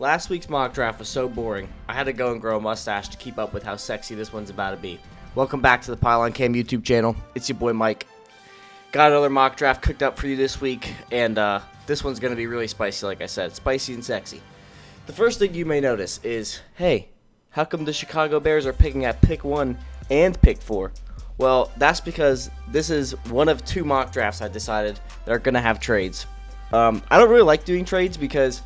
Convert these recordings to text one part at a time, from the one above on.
Last week's mock draft was so boring, I had to go and grow a mustache to keep up with how sexy this one's about to be. Welcome back to the Pylon Cam YouTube channel. It's your boy Mike. Got another mock draft cooked up for you this week, and this one's going to be really spicy, like I said. Spicy and sexy. The first thing you may notice is, hey, how come the Chicago Bears are picking at pick 1 and pick 4? Well, that's because this is one of two mock drafts I decided that are going to have trades. I don't really like doing trades because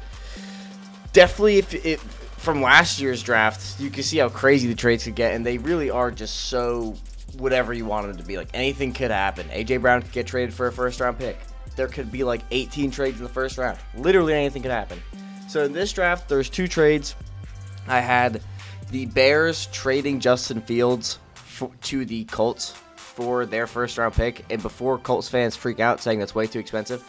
definitely if from last year's draft, you can see how crazy the trades could get, and they really are just so whatever you want them to be. Like, anything could happen. A.J. Brown could get traded for a first-round pick. There could be like 18 trades in the first round. Literally anything could happen. So in this draft, there's two trades. I had the Bears trading Justin Fields to the Colts for their first-round pick, and before Colts fans freak out saying that's way too expensive,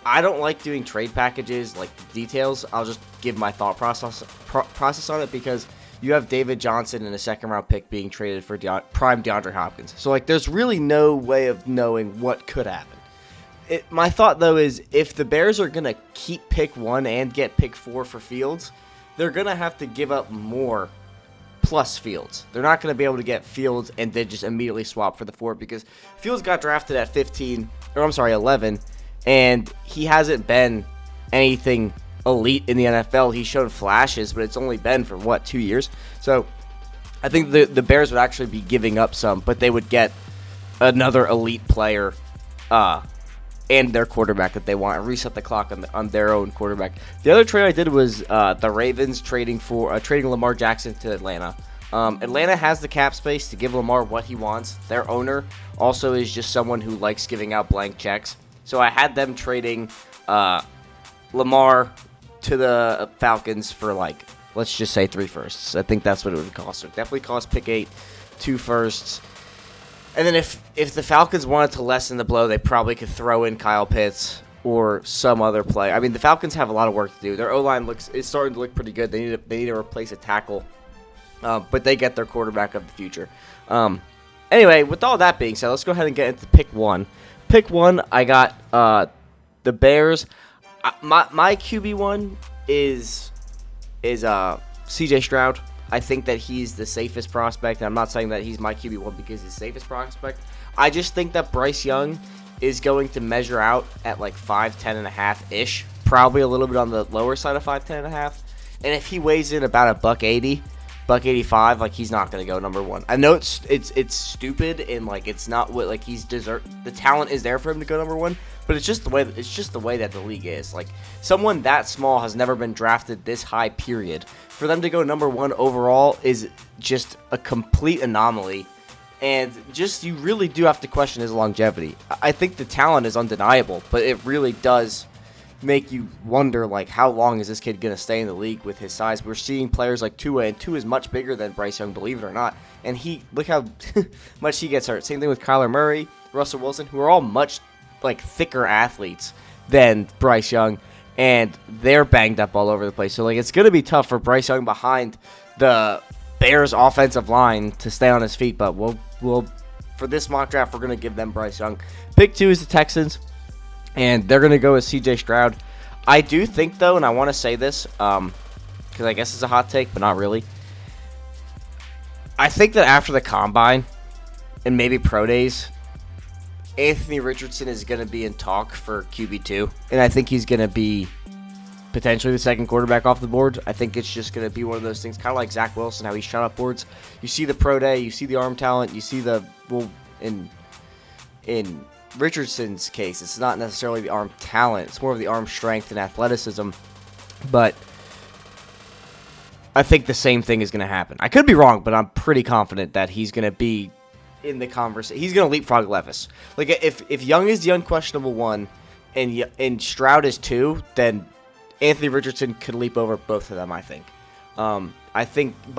I don't like doing trade packages, like the details. I'll just give my thought process on it, because you have David Johnson and a second-round pick being traded for prime DeAndre Hopkins. So, like, there's really no way of knowing what could happen. My thought, though, is if the Bears are going to keep pick 1 and get pick 4 for Fields, they're going to have to give up more plus Fields. They're not going to be able to get Fields and then just immediately swap for the 4, because Fields got drafted at 11, and he hasn't been anything elite in the NFL. He's shown flashes, but it's only been for, 2 years? So I think the Bears would actually be giving up some, but they would get another elite player and their quarterback that they want, and reset the clock on their own quarterback. The other trade I did was the Ravens trading Lamar Jackson to Atlanta. Atlanta has the cap space to give Lamar what he wants. Their owner also is just someone who likes giving out blank checks. So I had them trading Lamar to the Falcons for, like, let's just say 3 firsts. I think that's what it would cost. It definitely cost pick 8, 2 firsts. And then if the Falcons wanted to lessen the blow, they probably could throw in Kyle Pitts or some other play. I mean, the Falcons have a lot of work to do. Their O-line is starting to look pretty good. They need to replace a tackle, but they get their quarterback of the future. Anyway, with all that being said, let's go ahead and get into pick 1. Pick 1, I got the Bears. My QB1 is C.J. Stroud. I think that he's the safest prospect, and I'm not saying that he's my QB1 because he's the safest prospect. I just think that Bryce Young is going to measure out at like 5'10 and a half-ish, probably a little bit on the lower side of 5'10 and a half. And if he weighs in about $180, $185, like, he's not going to go number 1. I know it's stupid, and like it's not what, like, the talent is there for him to go number 1, but it's just the way that the league is. Like, someone that small has never been drafted this high, period. For them to go number 1 overall is just a complete anomaly, and just, you really do have to question his longevity. I think the talent is undeniable, but it really does make you wonder, like, how long is this kid going to stay in the league with his size? We're seeing players like Tua, and Tua is much bigger than Bryce Young, believe it or not, and look how much he gets hurt. Same thing with Kyler Murray, Russell Wilson, who are all much, like, thicker athletes than Bryce Young, and they're banged up all over the place. So, like, it's going to be tough for Bryce Young behind the Bears offensive line to stay on his feet, but we'll for this mock draft, we're going to give them Bryce Young. Pick 2 is the Texans, and they're going to go with C.J. Stroud. I do think, though, and I want to say this, because I guess it's a hot take, but not really. I think that after the Combine and maybe Pro Days, Anthony Richardson is going to be in talk for QB2, and I think he's going to be potentially the second quarterback off the board. I think it's just going to be one of those things, kind of like Zach Wilson, how he shot up boards. You see the Pro Day, you see the arm talent, you see in Richardson's case, it's not necessarily the arm talent, it's more of the arm strength and athleticism, but I think the same thing is going to happen. I could be wrong, but I'm pretty confident that he's going to be in the conversation. He's going to leapfrog Levis. Like, if Young is the unquestionable 1 and Stroud is 2, then Anthony Richardson could leap over both of them, I think. But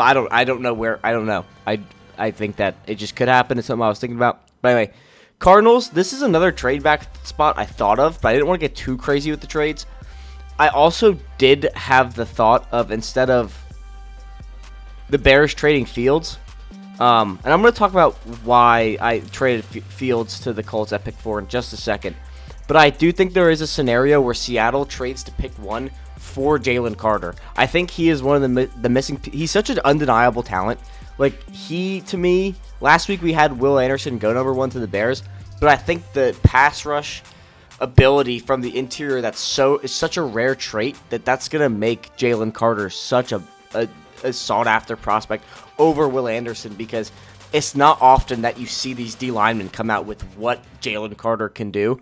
I don't know. I think that it just could happen. It's something I was thinking about. But anyway, Cardinals, this is another trade back spot I thought of, but I didn't want to get too crazy with the trades. I also did have the thought of, instead of the Bears trading Fields, and I'm going to talk about why I traded Fields to the Colts at pick 4 in just a second. But I do think there is a scenario where Seattle trades to pick 1 for Jalen Carter. I think he is one of the missing. He's such an undeniable talent. Like, to me, last week we had Will Anderson go number 1 to the Bears, but I think the pass rush ability from the interior is such a rare trait that's gonna make Jalen Carter such a sought after prospect over Will Anderson, because it's not often that you see these D linemen come out with what Jalen Carter can do.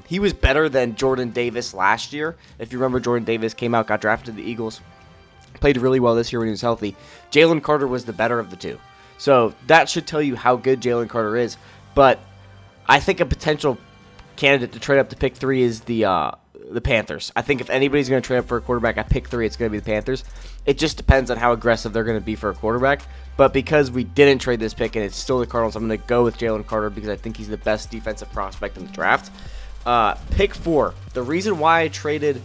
He was better than Jordan Davis last year. If you remember, Jordan Davis came out, got drafted to the Eagles, played really well this year when he was healthy. Jalen Carter was the better of the two. So that should tell you how good Jalen Carter is. But I think a potential candidate to trade up to pick 3 is the Panthers. I think if anybody's going to trade up for a quarterback at pick 3, it's going to be the Panthers. It just depends on how aggressive they're going to be for a quarterback. But because we didn't trade this pick and it's still the Cardinals, I'm going to go with Jalen Carter because I think he's the best defensive prospect in the draft. Pick 4. The reason why I traded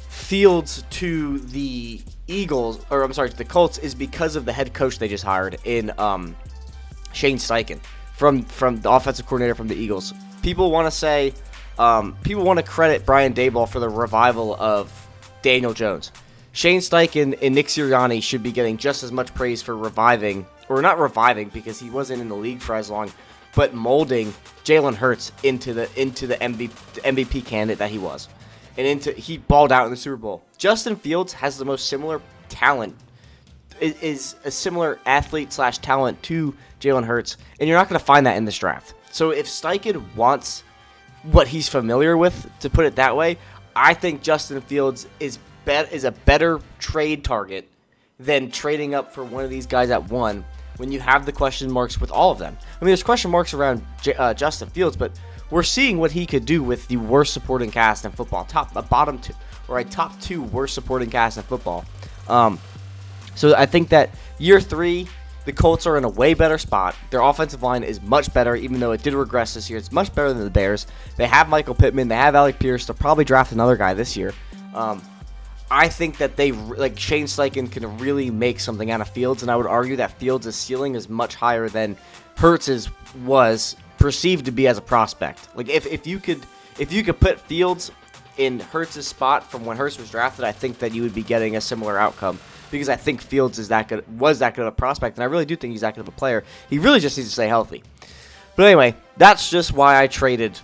Fields to the to the Colts is because of the head coach they just hired in Shane Steichen from the offensive coordinator from the Eagles. People want to credit Brian Daboll for the revival of Daniel Jones. Shane Steichen and Nick Sirianni should be getting just as much praise for reviving, or not reviving because he wasn't in the league for as long, but molding Jalen Hurts into the MVP candidate that he was. And he balled out in the Super Bowl. Justin Fields has the most similar talent, is a similar athlete/talent to Jalen Hurts, and you're not going to find that in this draft. So if Steichen wants what he's familiar with, to put it that way, I think Justin Fields is a better trade target than trading up for one of these guys at 1 when you have the question marks with all of them. I mean, there's question marks around Justin Fields, but we're seeing what he could do with the worst supporting cast in football, top 2 worst supporting cast in football. So I think that year 3, the Colts are in a way better spot. Their offensive line is much better, even though it did regress this year. It's much better than the Bears. They have Michael Pittman. They have Alec Pierce. They'll probably draft another guy this year. I think that Shane Steichen can really make something out of Fields, and I would argue that Fields' ceiling is much higher than Hurts' was perceived to be as a prospect. Like if you could put Fields in Hurts' spot from when Hurts was drafted, I think that you would be getting a similar outcome, because I think Fields was that good of a prospect, and I really do think he's that good of a player. He really just needs to stay healthy. But anyway, that's just why I traded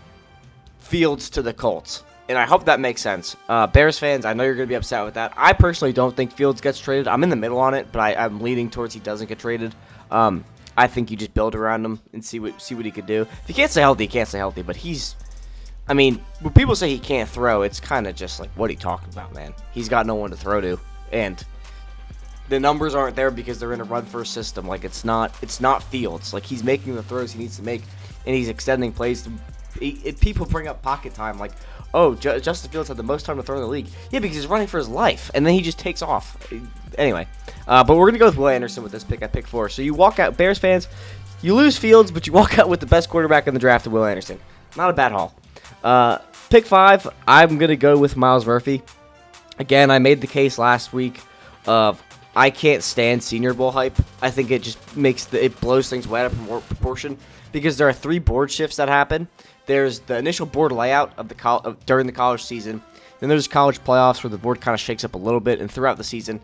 Fields to the Colts, and I hope that makes sense. Bears fans, I know you're going to be upset with that. I personally don't think Fields gets traded. I'm in the middle on it, but I'm leaning towards he doesn't get traded. I think you just build around him and see what he could do. If he can't stay healthy, he can't stay healthy. But when people say he can't throw, it's kind of just like, what are you talking about, man? He's got no one to throw to, and the numbers aren't there because they're in a run-first system. Like, it's not Fields. Like, he's making the throws he needs to make, and he's extending plays. People bring up pocket time, like, oh, Justin Fields had the most time to throw in the league. Yeah, because he's running for his life, and then he just takes off. Anyway, but we're going to go with Will Anderson with this pick at pick 4. So you walk out, Bears fans, you lose Fields, but you walk out with the best quarterback in the draft, Will Anderson. Not a bad haul. Pick 5, I'm going to go with Myles Murphy. Again, I made the case last week of I can't stand Senior Bowl hype. I think it just it blows things way out of proportion, because there are 3 board shifts that happen. There's the initial board layout of during the college season. Then there's college playoffs where the board kind of shakes up a little bit, and throughout the season.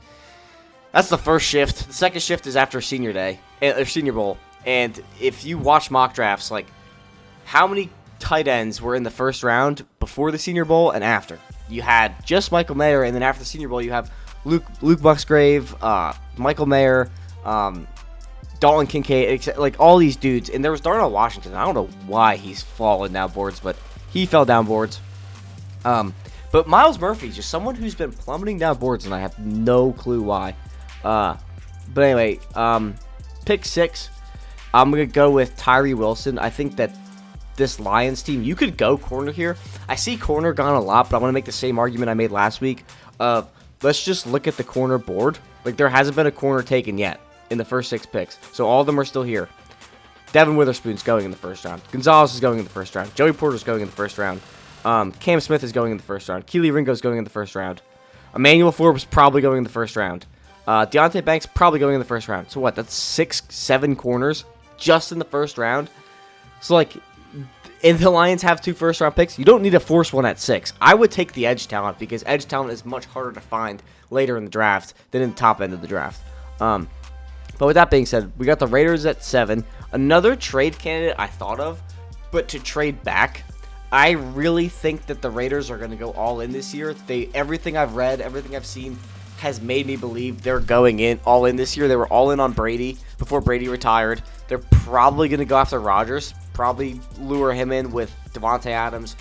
That's the first shift. The second shift is after Senior Day, or Senior Bowl. And if you watch mock drafts, like, how many tight ends were in the first round before the Senior Bowl and after? You had just Michael Mayer, and then after the Senior Bowl, you have Luke Musgrave, Michael Mayer, Dalton Kincaid, like all these dudes. And there was Darnell Washington. I don't know why he's fallen down boards, but he fell down boards. But Myles Murphy is just someone who's been plummeting down boards, and I have no clue why. But anyway, pick 6, I'm going to go with Tyree Wilson. I think that this Lions team, you could go corner here. I see corner gone a lot, but I want to make the same argument I made last week. Let's just look at the corner board. Like, there hasn't been a corner taken yet in the first 6 picks. So all of them are still here. Devin Witherspoon's going in the first round. Gonzalez is going in the first round. Joey Porter's going in the first round. Cam Smith is going in the first round. Keely Ringo's going in the first round. Emmanuel Forbes probably going in the first round. Deontay Banks probably going in the first round. So what? That's 6, 7 corners just in the first round. So, like, and the Lions have 2 first-round picks, you don't need to force one at 6. I would take the edge talent because edge talent is much harder to find later in the draft than in the top end of the draft. But with that being said, we got the Raiders at 7. Another trade candidate I thought of, but to trade back, I really think that the Raiders are going to go all in this year. Everything I've read, everything I've seen has made me believe they're going in all in this year. They were all in on Brady before Brady retired. They're probably going to go after Rodgers, probably lure him in with Devontae Adams.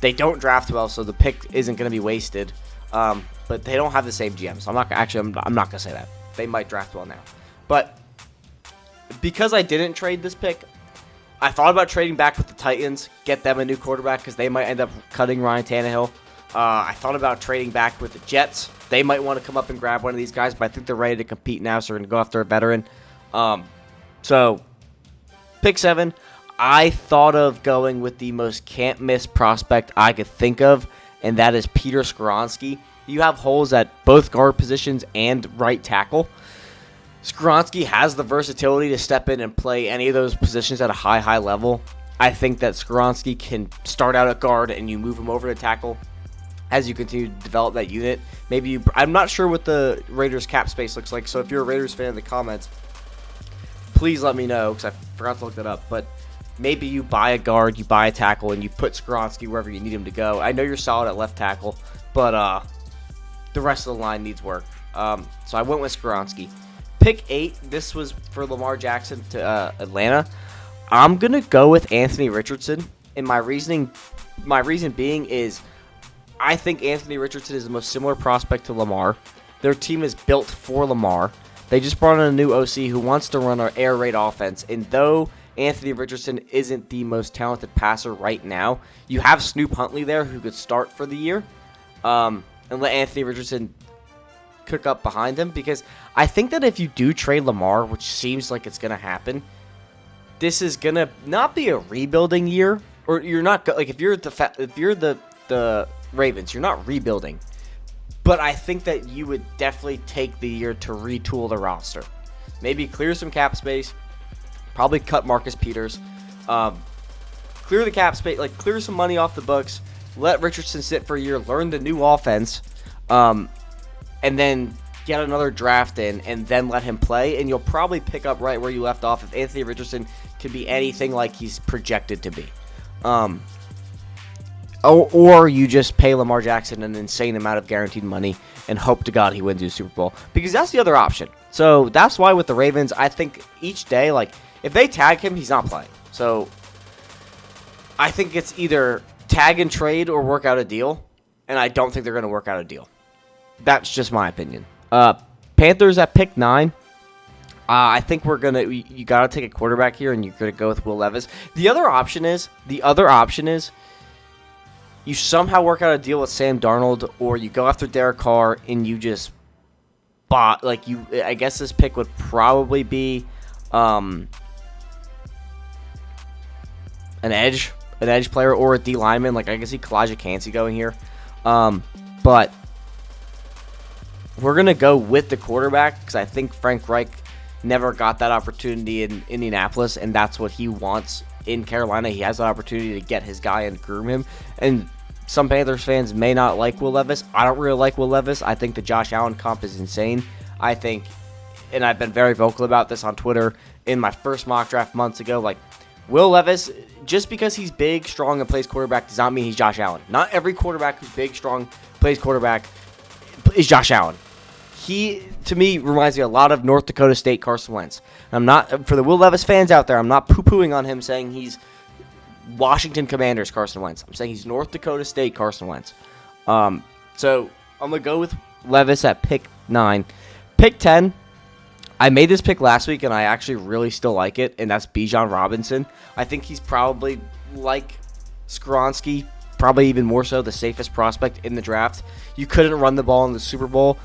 They don't draft well, so the pick isn't going to be wasted. But they don't have the same GM, so I'm not going to say that. They might draft well now. But because I didn't trade this pick, I thought about trading back with the Titans, get them a new quarterback because they might end up cutting Ryan Tannehill. I thought about trading back with the Jets. They might want to come up and grab one of these guys, but I think they're ready to compete now, so they're going to go after a veteran. So, pick 7, I thought of going with the most can't-miss prospect I could think of, and that is Peter Skoronski. You have holes at both guard positions and right tackle. Skoronski has the versatility to step in and play any of those positions at a high level. I think that Skoronski can start out at guard and you move him over to tackle as you continue to develop that unit. I'm not sure what the Raiders cap space looks like, so if you're a Raiders fan in the comments, please let me know because I forgot to look that up. But maybe you buy a guard, you buy a tackle, and you put Skoronski wherever you need him to go. I know you're solid at left tackle, but the rest of the line needs work. So I went with Skoronski. Pick 8, this was for Lamar Jackson to Atlanta. I'm going to go with Anthony Richardson, and my reason being is I think Anthony Richardson is the most similar prospect to Lamar. Their team is built for Lamar. They just brought in a new OC who wants to run an air raid offense, and though Anthony Richardson isn't the most talented passer right now, you have Snoop Huntley there who could start for the year, and let Anthony Richardson cook up behind him, because I think that if you do trade Lamar, which seems like it's going to happen, this is going to not be a rebuilding year, or you're not like if you're the Ravens, you're not rebuilding, but I think that you would definitely take the year to retool the roster, maybe clear some cap space, probably cut Marcus Peters, clear the cap space, like clear some money off the books, let Richardson sit for a year, learn the new offense, and then get another draft in, and then let him play, and you'll probably pick up right where you left off if Anthony Richardson can be anything like he's projected to be. Or you just pay Lamar Jackson an insane amount of guaranteed money and hope to God he wins you a Super Bowl, because that's the other option. So that's why with the Ravens, I think each day, like, if they tag him, he's not playing. So I think it's either tag and trade or work out a deal, and I don't think they're going to work out a deal. That's just my opinion. Panthers at pick 9. I think you got to take a quarterback here, and you're going to go with Will Levis. The other option is you somehow work out a deal with Sam Darnold, or you go after Derek Carr and you just I guess this pick would probably be an edge player or a D lineman. Like, I can see Kalijah Kancey going here. But we're going to go with the quarterback because I think Frank Reich never got that opportunity in Indianapolis, and that's what he wants in Carolina. He has that opportunity to get his guy and groom him. And some Panthers fans may not like Will Levis. I don't really like Will Levis. I think the Josh Allen comp is insane. I think, and I've been very vocal about this on Twitter in my first mock draft months ago, like, Will Levis, just because he's big, strong, and plays quarterback does not mean he's Josh Allen. Not every quarterback who's big, strong, plays quarterback is Josh Allen. He, to me, reminds me a lot of North Dakota State Carson Wentz. I'm not, for the Will Levis fans out there, I'm not poo-pooing on him saying he's Washington Commanders Carson Wentz. I'm saying he's North Dakota State Carson Wentz. So I'm going to go with Levis at pick 9. Pick 10, I made this pick last week, and I actually really still like it, and that's Bijan Robinson. I think he's probably, like Skoronski, probably even more so, the safest prospect in the draft. You couldn't run the ball in the Super Bowl.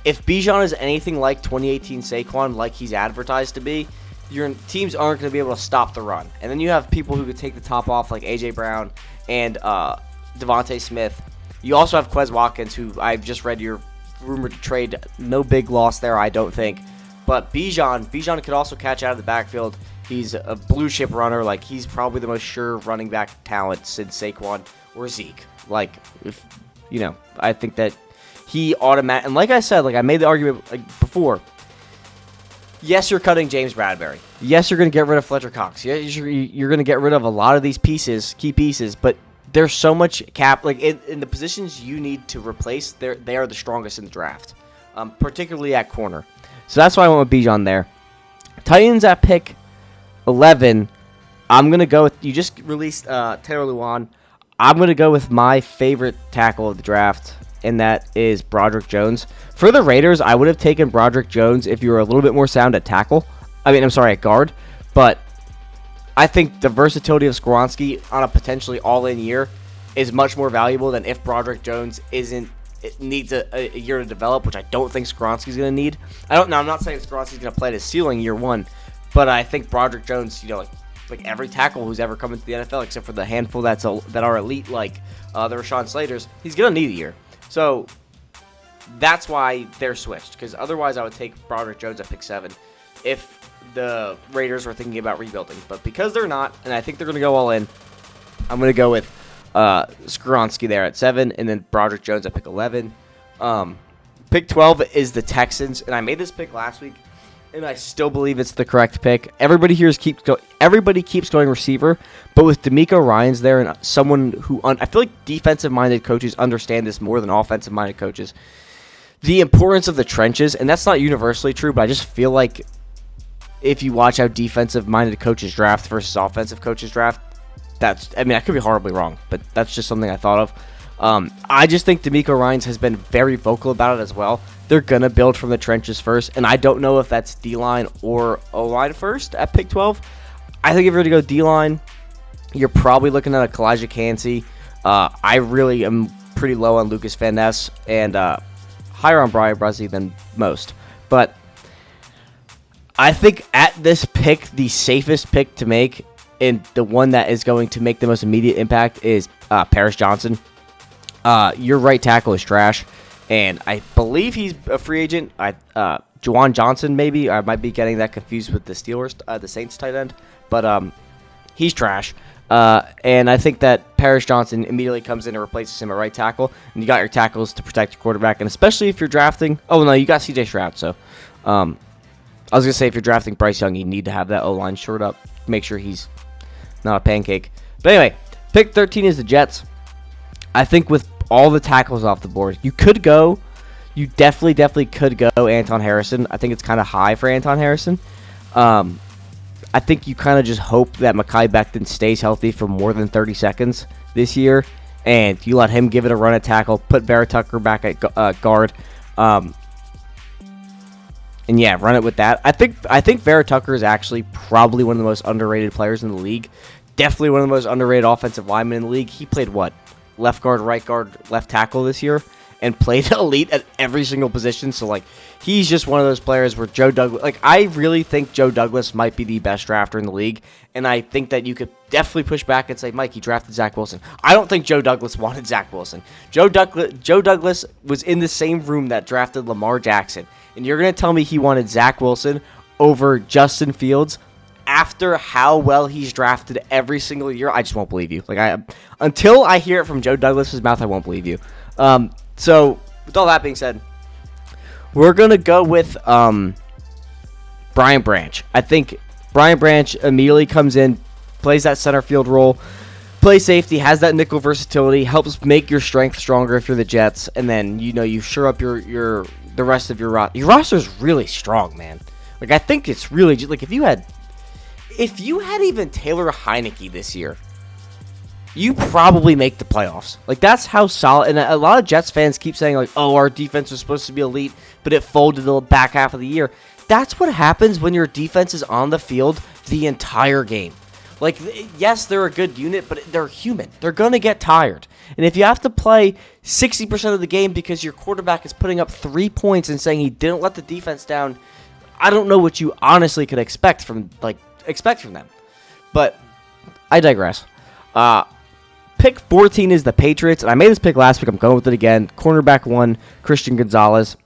If Bijan is anything like 2018 Saquon, like he's advertised to be, your teams aren't going to be able to stop the run. And then you have people who could take the top off, like A.J. Brown and Devontae Smith. You also have Quez Watkins, who I've just read you're rumored to trade. No big loss there, I don't think. But Bijan could also catch out of the backfield, He's a blue chip runner. Like, he's probably the most sure running back talent since Saquon or Zeke. Like, if I think that he automatic. And like I said, like I made the argument before. Yes, you're cutting James Bradbury. Yes, you're going to get rid of Fletcher Cox. Yes, you're going to get rid of a lot of these key pieces. But there's so much cap. Like in the positions you need to replace, they are the strongest in the draft, particularly at corner. So that's why I went with Bijan there. Titans at pick 11. I'm going to go with, you just released Taylor Lewan. I'm going to go with my favorite tackle of the draft, and that is Broderick Jones. For the Raiders, I would have taken Broderick Jones if you were a little bit more sound at tackle. At guard. But I think the versatility of Skoronski on a potentially all-in year is much more valuable than if Broderick Jones needs a year to develop, which I don't think Skoronski's going to need. I'm not saying Skoronski's going to play at his ceiling year one, but I think Broderick Jones, like every tackle who's ever come into the NFL, except for the handful that are elite, like the Rashawn Slaters, he's going to need a year. So that's why they're switched, because otherwise I would take Broderick Jones at pick 7 if the Raiders were thinking about rebuilding. But because they're not, and I think they're going to go all in, I'm going to go with Skoronski there at 7, and then Broderick Jones at pick 11. Pick 12 is the Texans, and I made this pick last week, and I still believe it's the correct pick. Everybody keeps going receiver, but with D'Amico Ryans there and someone who I feel like defensive-minded coaches understand this more than offensive-minded coaches. The importance of the trenches, and that's not universally true, but I just feel like if you watch how defensive-minded coaches draft versus offensive coaches draft, I could be horribly wrong, but that's just something I thought of. I just think D'Amico Ryans has been very vocal about it as well. They're going to build from the trenches first, and I don't know if that's D-line or O-line first at pick 12. I think if you're going to go D-line, you're probably looking at a Kalijah Kancey. I really am pretty low on Lucas Van Ness and higher on Brian Bresee than most. But I think at this pick, the safest pick to make and the one that is going to make the most immediate impact is Paris Johnson. Your right tackle is trash, and I believe he's a free agent. Juwan Johnson, maybe. I might be getting that confused with the Steelers, the Saints tight end, but he's trash. And I think that Paris Johnson immediately comes in and replaces him at right tackle, and you got your tackles to protect your quarterback, and especially if you're drafting. Oh no, you got C.J. Stroud. So, I was gonna say if you're drafting Bryce Young, you need to have that O-line shored up, make sure he's not a pancake. But anyway, pick 13 is the Jets. I think with all the tackles off the board, you definitely could go Anton Harrison. I think it's kind of high for Anton Harrison. I think you kind of just hope that Mekhi Becton stays healthy for more than 30 seconds this year, and you let him give it a run at tackle, put Vera Tucker back at guard, and yeah, run it with that. I think Vera Tucker is actually probably one of the most underrated players in the league. Definitely one of the most underrated offensive linemen in the league. He played left guard, right guard, left tackle this year, and played elite at every single position. So he's just one of those players where Joe Douglas. I really think Joe Douglas might be the best drafter in the league, and I think that you could definitely push back and say, Mike, he drafted Zach Wilson. I don't think Joe Douglas wanted Zach Wilson. Joe Douglas was in the same room that drafted Lamar Jackson. And you're going to tell me he wanted Zach Wilson over Justin Fields after how well he's drafted every single year? I just won't believe you. Until I hear it from Joe Douglas's mouth, I won't believe you. So, with all that being said, we're going to go with Brian Branch. I think Brian Branch immediately comes in, plays that center field role, plays safety, has that nickel versatility, helps make your strength stronger if you're the Jets, and then, you shore up the rest of your roster. Your roster is really strong, man. I think it's really if you had even Taylor Heineke this year, you probably make the playoffs. That's how solid. And a lot of Jets fans keep saying oh, our defense was supposed to be elite, but it folded the back half of the year. That's what happens when your defense is on the field the entire game. Yes, they're a good unit, but they're human. They're going to get tired. And if you have to play 60% of the game because your quarterback is putting up 3 points and saying he didn't let the defense down, I don't know what you honestly could expect from them. But I digress. Pick 14 is the Patriots, and I made this pick last week. I'm going with it again. Cornerback 1, Christian Gonzalez.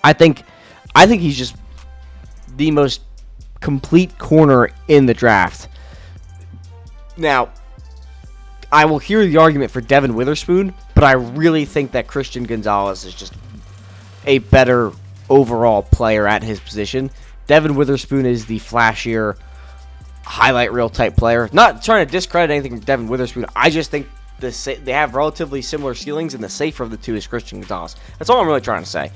I think he's just the most complete corner in the draft. Now, I will hear the argument for Devin Witherspoon, but I really think that Christian Gonzalez is just a better overall player at his position. Devin Witherspoon is the flashier highlight reel type player. Not trying to discredit anything from Devin Witherspoon. I just think they have relatively similar ceilings, and the safer of the two is Christian Gonzalez. That's all I'm really trying to say.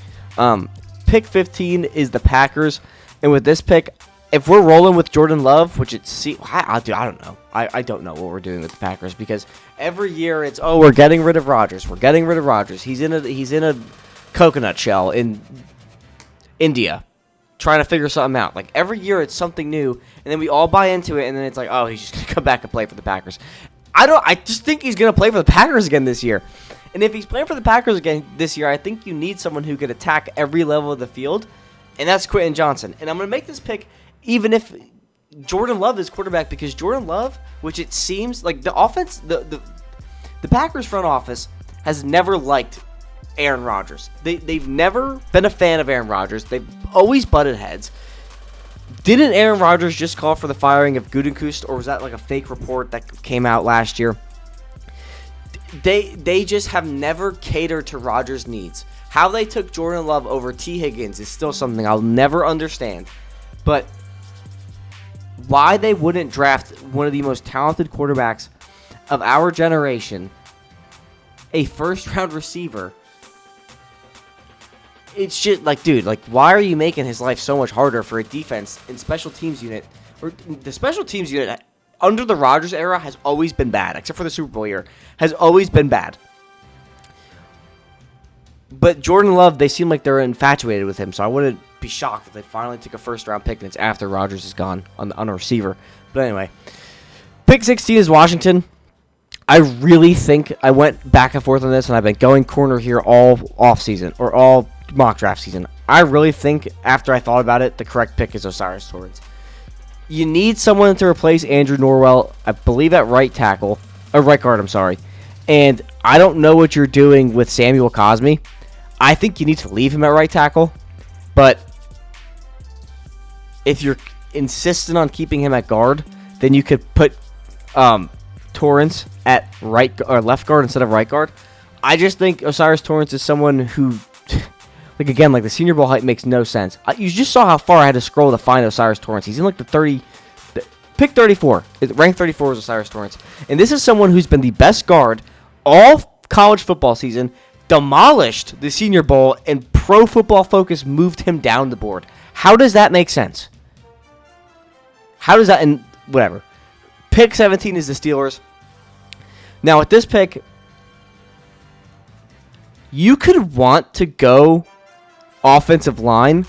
Pick 15 is the Packers, and with this pick, if we're rolling with Jordan Love, which I don't know. I don't know what we're doing with the Packers, because every year it's, we're getting rid of Rodgers. We're getting rid of Rodgers. He's in a coconut shell in India, trying to figure something out. Like, every year it's something new, and then we all buy into it, and then it's like, he's just gonna come back and play for the Packers. I just think he's gonna play for the Packers again this year. And if he's playing for the Packers again this year, I think you need someone who could attack every level of the field, and that's Quentin Johnson. And I'm gonna make this pick even if Jordan Love is quarterback, because Jordan Love, which it seems like the offense, the Packers front office has never liked Aaron Rodgers. They've never been a fan of Aaron Rodgers. They've always butted heads. Didn't Aaron Rodgers just call for the firing of Gutekunst, or was that like a fake report that came out last year? They just have never catered to Rodgers' needs. How they took Jordan Love over T. Higgins is still something I'll never understand. But why they wouldn't draft one of the most talented quarterbacks of our generation, a first-round receiver, it's just like, dude, like, why are you making his life so much harder for a defense and special teams unit? Or the special teams unit under the Rodgers era has always been bad, except for the Super Bowl year, has always been bad. But Jordan Love, they seem like they're infatuated with him, so I wouldn't be shocked if they finally took a first-round pick and it's after Rodgers is gone on a receiver. But anyway, pick 16 is Washington. I really think I went back and forth on this, and I've been going corner here all offseason, or all mock draft season. I really think, after I thought about it, the correct pick is Osiris Torrance. You need someone to replace Andrew Norwell, I believe, at right tackle, or right guard, I'm sorry. And I don't know what you're doing with Samuel Cosme. I think you need to leave him at right tackle, but if you're insistent on keeping him at guard, then you could put Torrance at right or left guard instead of right guard. I just think Osiris Torrance is someone who, like, again, like, the Senior Bowl height makes no sense. You just saw how far I had to scroll to find Osiris Torrance. He's in like pick 34. Ranked 34 is Osiris Torrance, and this is someone who's been the best guard all college football season, demolished the Senior Bowl, and Pro Football Focus moved him down the board. How does that make sense? How does that, and whatever. Pick 17 is the Steelers. Now, with this pick, you could want to go offensive line.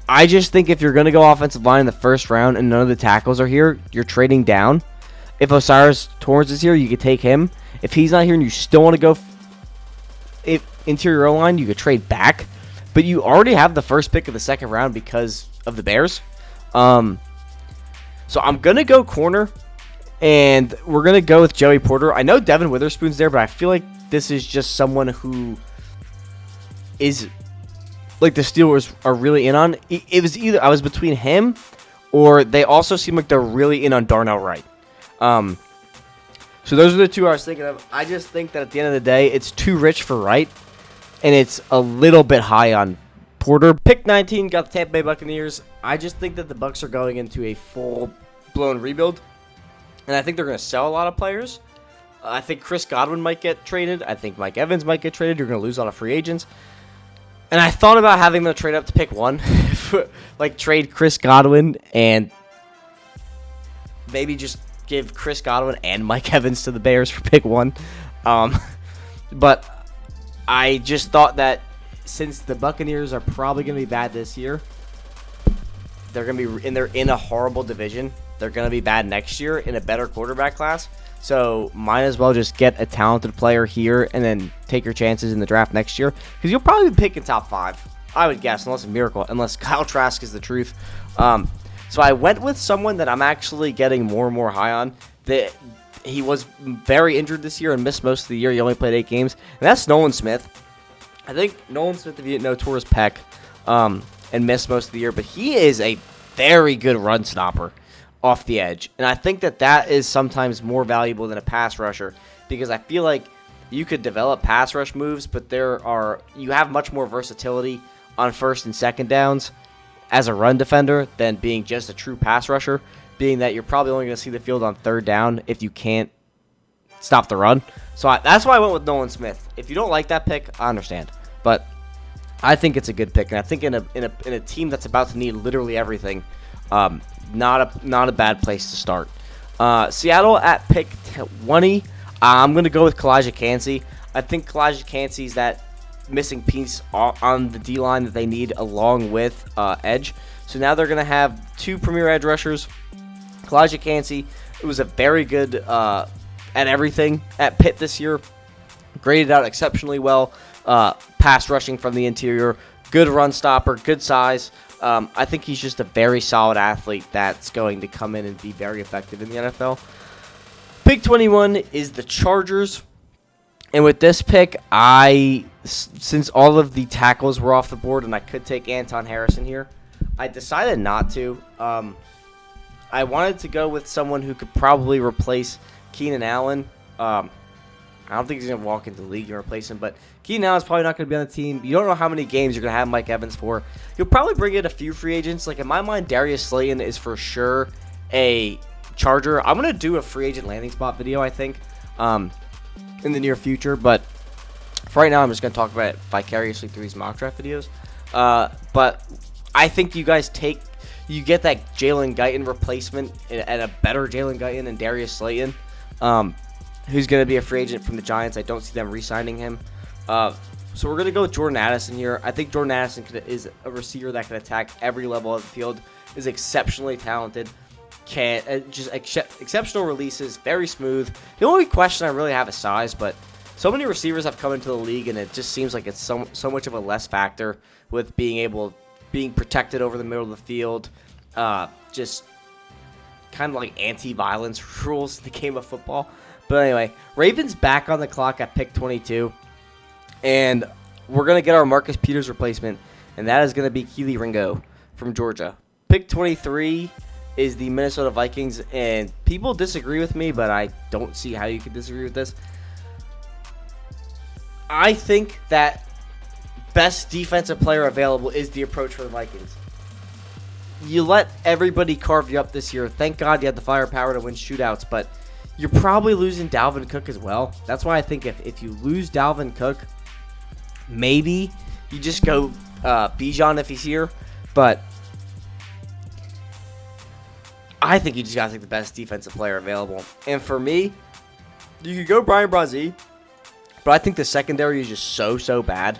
I just think if you're going to go offensive line in the first round and none of the tackles are here, you're trading down. If Osiris Torrance is here, you could take him. If he's not here and you still want to go interior O-line, you could trade back. But you already have the first pick of the second round because of the Bears. So I'm going to go corner, and we're going to go with Joey Porter. I know Devin Witherspoon's there, but I feel like this is just someone who is, like, the Steelers are really in on. It was either I was between him, or they also seem like they're really in on Darnell Wright. So those are the two I was thinking of. I just think that at the end of the day, it's too rich for Wright, and it's a little bit high on Porter. Pick 19 got the Tampa Bay Buccaneers. I just think that the Bucs are going into a full-blown rebuild, and I think they're going to sell a lot of players. I think Chris Godwin might get traded. I think Mike Evans might get traded. You're going to lose a lot of free agents. And I thought about having them trade up to pick 1. Like, trade Chris Godwin and maybe just give Chris Godwin and Mike Evans to the Bears for pick 1. But I just thought that since the Buccaneers are probably going to be bad this year, they're in a horrible division. They're going to be bad next year in a better quarterback class. So might as well just get a talented player here and then take your chances in the draft next year, because you'll probably be picking top 5, I would guess, unless Kyle Trask is the truth. So I went with someone that I'm actually getting more and more high on. He was very injured this year and missed most of the year. He only played 8 games, and that's Nolan Smith. I think Nolan Smith, if you didn't know, tore his pec and missed most of the year, but he is a very good run stopper off the edge. And I think that is sometimes more valuable than a pass rusher, because I feel like you could develop pass rush moves, but you have much more versatility on first and second downs as a run defender than being just a true pass rusher, being that you're probably only going to see the field on third down if you can't stop the run. So that's why I went with Nolan Smith. If you don't like that pick, I understand. But I think it's a good pick, and I think in a team that's about to need literally everything, not a bad place to start. Seattle at pick 20. I'm going to go with Kalijah Kancey. I think Kalijah Kancey is that missing piece on the D-line that they need, along with edge. So now they're going to have two premier edge rushers. Kalijah Kancey, it was a very good at everything at Pitt this year. Graded out exceptionally well. Pass rushing from the interior. Good run stopper. Good size. I think he's just a very solid athlete that's going to come in and be very effective in the NFL. Pick 21 is the Chargers. And with this pick, since all of the tackles were off the board and I could take Anton Harrison here, I decided not to. I wanted to go with someone who could probably replace Keenan Allen. I don't think he's going to walk into the league and replace him, but Keenan Allen's probably not going to be on the team. You don't know how many games you're going to have Mike Evans for. You'll probably bring in a few free agents. Like, in my mind, Darius Slayton is for sure a Charger. I'm going to do a free agent landing spot video, I think, in the near future. But for right now, I'm just going to talk about it vicariously through these mock draft videos. But I think you guys you get that Jalen Guyton replacement and a better Jalen Guyton and Darius Slayton, who's going to be a free agent from the Giants. I don't see them re-signing him. So we're going to go with Jordan Addison here. I think Jordan Addison is a receiver that can attack every level of the field, is exceptionally talented, exceptional releases, very smooth. The only question I really have is size, but so many receivers have come into the league, and it just seems like it's so much of a less factor with being protected over the middle of the field, just kind of like anti-violence rules in the game of football. But anyway, Ravens back on the clock at pick 22, and we're going to get our Marcus Peters replacement, and that is going to be Keely Ringo from Georgia. Pick 23 is the Minnesota Vikings, and people disagree with me, but I don't see how you could disagree with this. I think that best defensive player available is the approach for the Vikings. You let everybody carve you up this year. Thank God you had the firepower to win shootouts, but you're probably losing Dalvin Cook as well. That's why I think if you lose Dalvin Cook, maybe you just go Bijan if he's here. But I think you just got to take the best defensive player available. And for me, you could go Brian Brazee, but I think the secondary is just so bad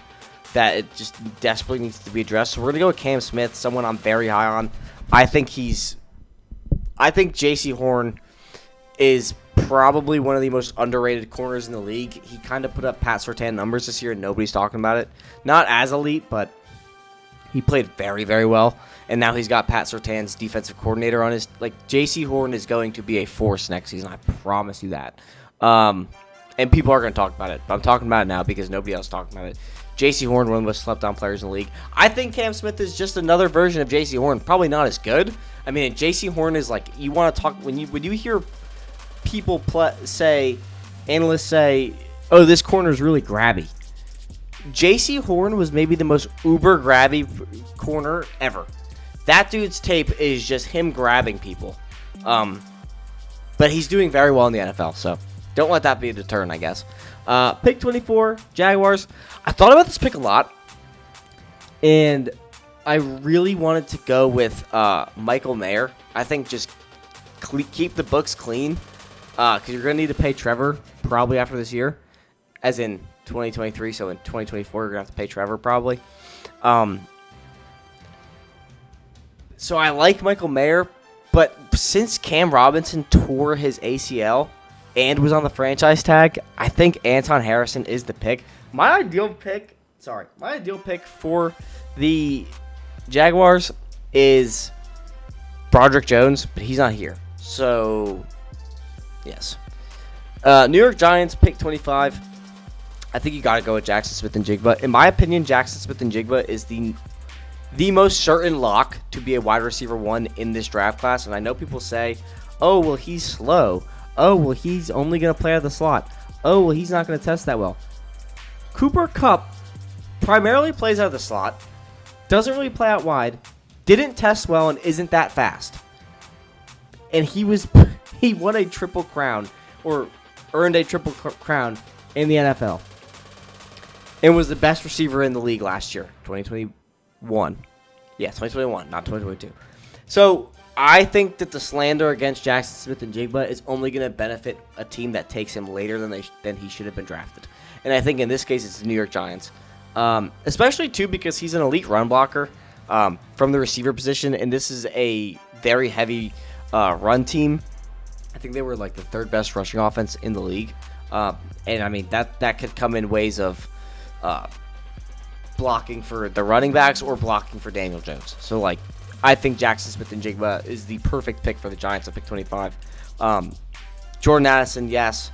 that it just desperately needs to be addressed. So we're going to go with Cam Smith, someone I'm very high on. I think J.C. Horn is probably one of the most underrated corners in the league. He kind of put up Pat Surtain numbers this year, and nobody's talking about it. Not as elite, but he played very, very well. And now he's got Pat Surtain's defensive coordinator on his... Like, J.C. Horn is going to be a force next season. I promise you that. And people are going to talk about it. But I'm talking about it now because nobody else is talking about it. J.C. Horn, one of the most slept-on players in the league. I think Cam Smith is just another version of J.C. Horn. Probably not as good. I mean, J.C. Horn is like... You want to talk... When you hear people analysts say, oh, this corner is really grabby. J.C. Horn was maybe the most uber grabby corner ever. That dude's tape is just him grabbing people. But he's doing very well in the NFL, so don't let that be a deterrent, I guess. Pick 24, Jaguars. I thought about this pick a lot, and I really wanted to go with Michael Mayer. I think just keep the books clean, because you're going to need to pay Trevor probably after this year, as in 2023, so in 2024 you're going to have to pay Trevor probably. So I like Michael Mayer, but since Cam Robinson tore his ACL and was on the franchise tag, I think Anton Harrison is the pick. My ideal pick for the Jaguars is Broderick Jones, but he's not here. So, yes. New York Giants, pick 25. I think you got to go with Jackson Smith-Njigba. In my opinion, Jackson Smith-Njigba is the most certain lock to be a wide receiver 1 in this draft class. And I know people say, oh, well, he's slow. Oh, well, he's only going to play out of the slot. Oh, well, he's not going to test that well. Cooper Kupp primarily plays out of the slot, doesn't really play out wide, didn't test well, and isn't that fast. And he won a triple crown, or earned a triple crown in the NFL, and was the best receiver in the league last year, 2021. Yeah, 2021, not 2022. So I think that the slander against Jackson Smith and Jigba is only going to benefit a team that takes him later than he should have been drafted. And I think in this case it's the New York Giants. Especially, too, because he's an elite run blocker from the receiver position, and this is a very heavy run team. I think they were like the 3rd best rushing offense in the league. And, I mean, that could come in ways of blocking for the running backs or blocking for Daniel Jones. So, like, I think Jackson Smith and Jigba is the perfect pick for the Giants at pick 25. Jordan Addison, yes.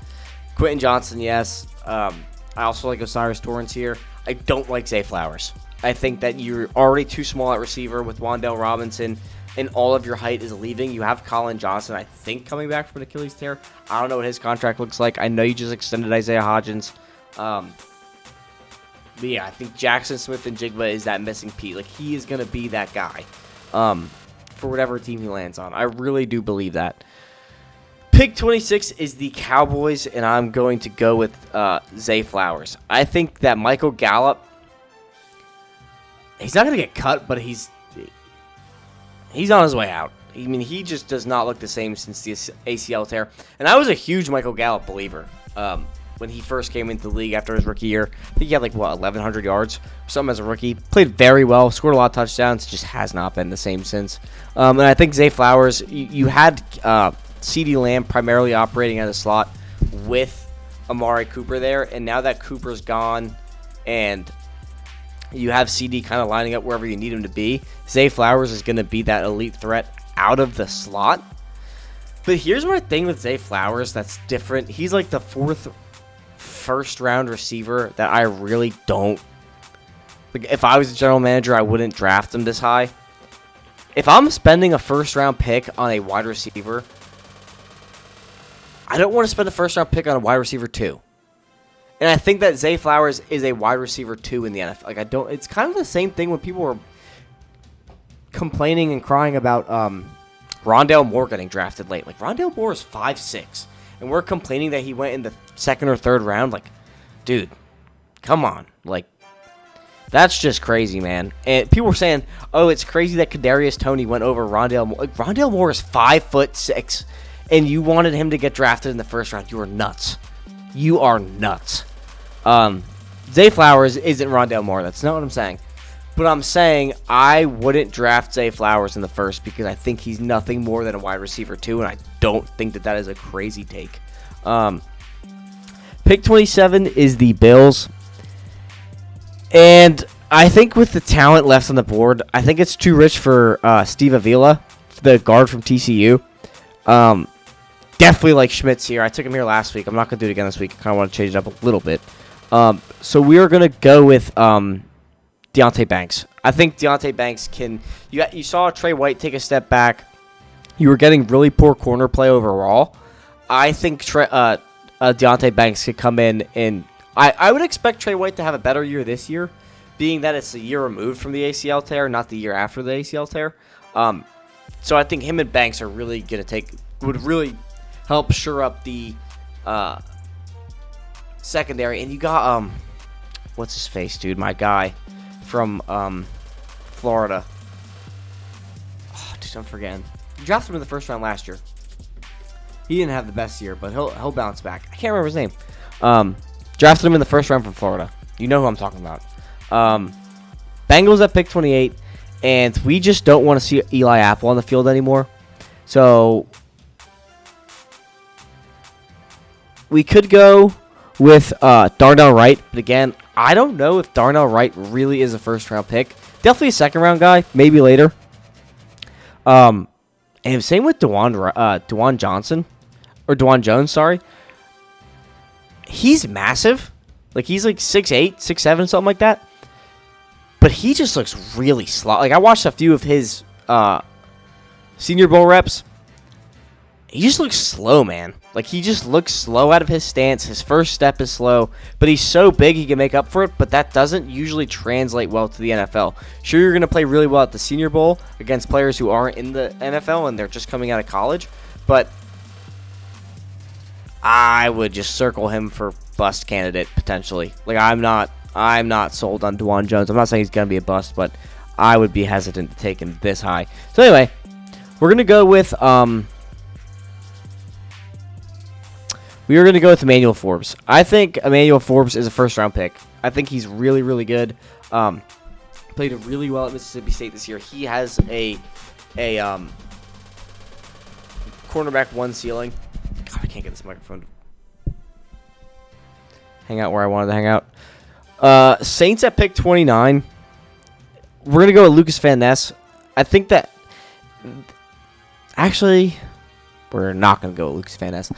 Quentin Johnson, yes. I also like Osiris Torrance here. I don't like Zay Flowers. I think that you're already too small at receiver with Wan'Dale Robinson, and all of your height is leaving. You have Colin Johnson, I think, coming back from an Achilles tear. I don't know what his contract looks like. I know you just extended Isaiah Hodgins. But yeah, I think Jackson Smith and Jigba is that missing piece. Like, he is going to be that guy for whatever team he lands on. I really do believe that. Pick 26 is the Cowboys, and I'm going to go with Zay Flowers. I think that Michael Gallup, he's not going to get cut, but he's on his way out. I mean, he just does not look the same since the ACL tear. And I was a huge Michael Gallup believer when he first came into the league after his rookie year. I think he had 1,100 yards or something as a rookie. Played very well, scored a lot of touchdowns, just has not been the same since. And I think Zay Flowers, you had CeeDee Lamb primarily operating at a slot with Amari Cooper there, and now that Cooper's gone and you have CD kind of lining up wherever you need him to be, Zay Flowers is going to be that elite threat out of the slot. But here's my thing with Zay Flowers that's different. He's like the 4th first-round receiver that I really don't... if I was a general manager, I wouldn't draft him this high. If I'm spending a first-round pick on a wide receiver, I don't want to spend a first-round pick on a wide receiver 2. And I think that Zay Flowers is a wide receiver 2 in the NFL. It's kind of the same thing when people were complaining and crying about Rondale Moore getting drafted late. Rondale Moore is 5'6", and we're complaining that he went in the 2nd or 3rd round. Dude, come on. That's just crazy, man. And people were saying, oh, it's crazy that Kadarius Toney went over Rondale Moore. Rondale Moore is 5'6", and you wanted him to get drafted in the 1st round. You are nuts. You are nuts. Zay Flowers isn't Rondale Moore. That's not what I'm saying. But I'm saying I wouldn't draft Zay Flowers in the 1st because I think he's nothing more than a wide receiver 2, and I don't think that is a crazy take. Pick 27 is the Bills. And I think with the talent left on the board, I think it's too rich for Steve Avila, the guard from TCU. Definitely like Schmitz here. I took him here last week. I'm not going to do it again this week. I kind of want to change it up a little bit. So we are going to go with Deontay Banks. I think Deontay Banks can... You saw Trey White take a step back. You were getting really poor corner play overall. I think Deontay Banks could come in and... I would expect Trey White to have a better year this year, being that it's a year removed from the ACL tear, not the year after the ACL tear. So I think him and Banks are really going to would really help shore up the secondary. And you got, what's his face, dude? My guy from Florida. Oh, dude, I'm forgetting. You drafted him in the 1st round last year. He didn't have the best year, but he'll bounce back. I can't remember his name. Drafted him in the 1st round from Florida. You know who I'm talking about. Bengals at pick 28, and we just don't want to see Eli Apple on the field anymore. So we could go with Darnell Wright, but again, I don't know if Darnell Wright really is a 1st-round pick. Definitely a 2nd-round guy, maybe later. And same with Dewan Jones, sorry. He's massive. He's 6'8", 6'7", something like that. But he just looks really slow. Like, I watched a few of his Senior Bowl reps. He just looks slow, man. Like, he just looks slow out of his stance. His first step is slow. But he's so big he can make up for it. But that doesn't usually translate well to the NFL. Sure, you're going to play really well at the Senior Bowl against players who aren't in the NFL and they're just coming out of college. But I would just circle him for bust candidate, potentially. Like, I'm not sold on DeJuan Jones. I'm not saying he's going to be a bust, but I would be hesitant to take him this high. So anyway, we're going to go with Emmanuel Forbes. I think Emmanuel Forbes is a first-round pick. I think he's really, really good. Played really well at Mississippi State this year. He has a cornerback 1 ceiling. God, I can't get this microphone to hang out where I wanted to hang out. Saints at pick 29. We're going to go with Lucas Van Ness. I think that... Actually, we're not going to go with Lucas Van Ness.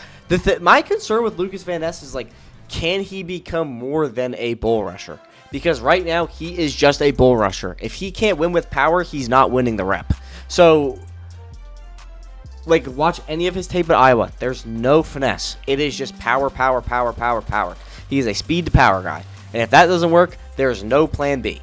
My concern with Lucas Van Ness is, like, can he become more than a bull rusher? Because right now, he is just a bull rusher. If he can't win with power, he's not winning the rep. So, like, watch any of his tape at Iowa. There's no finesse. It is just power, power, power, power, power. He is a speed-to-power guy. And if that doesn't work, there's no plan B.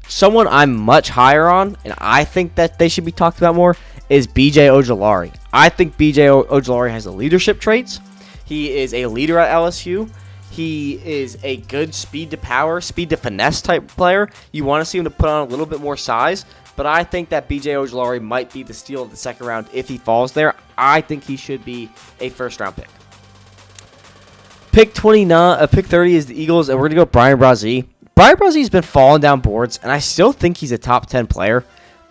Someone I'm much higher on, and I think that they should be talked about more, is B.J. Ojulari. I think B.J. Ojulari has the leadership traits. He is a leader at LSU. He is a good speed-to-power, speed-to-finesse type player. You want to see him to put on a little bit more size, but I think that B.J. Ojulari might be the steal of the second round if he falls there. I think he should be a first-round pick. Pick 30 is the Eagles, and we're going to go Brian Brazee. Brian Brazee's been falling down boards, and I still think he's a top 10 player,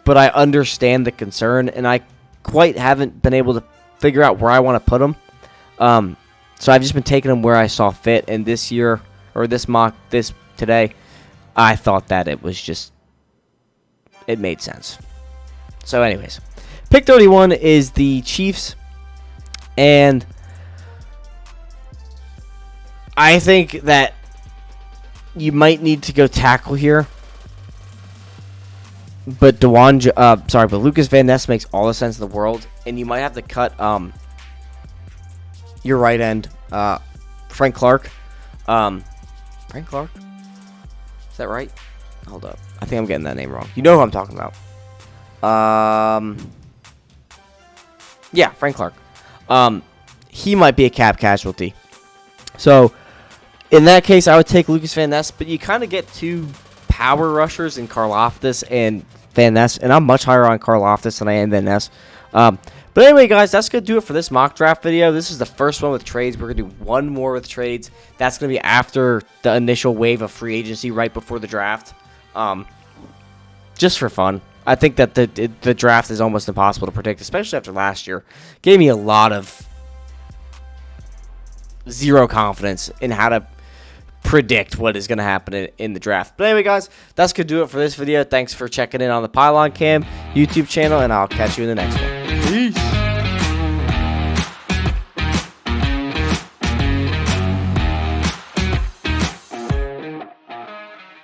but I understand the concern, and I quite haven't been able to figure out where I want to put him. So I've just been taking him where I saw fit, and this year, or this today, I thought that it made sense. So anyways, pick 31 is the Chiefs, and I think that you might need to go tackle here. But Lucas Van Ness makes all the sense in the world, and you might have to cut your right end, Frank Clark. Frank Clark? Is that right? Hold up. I think I'm getting that name wrong. You know who I'm talking about. Yeah, Frank Clark. He might be a cap casualty. So, in that case, I would take Lucas Van Ness, but you kind of get two power rushers in Karlaftis and Van Ness, and I'm much higher on Karlaftis than I am Van Ness. But anyway, guys, that's going to do it for this mock draft video. This is the first one with trades. We're going to do one more with trades. That's going to be after the initial wave of free agency right before the draft. Just for fun. I think that the draft is almost impossible to predict, especially after last year. Gave me a lot of zero confidence in how to predict what is going to happen in the draft. But anyway, guys, that's going to do it for this video. Thanks for checking in on the Pylon Cam YouTube channel, and I'll catch you in the next one.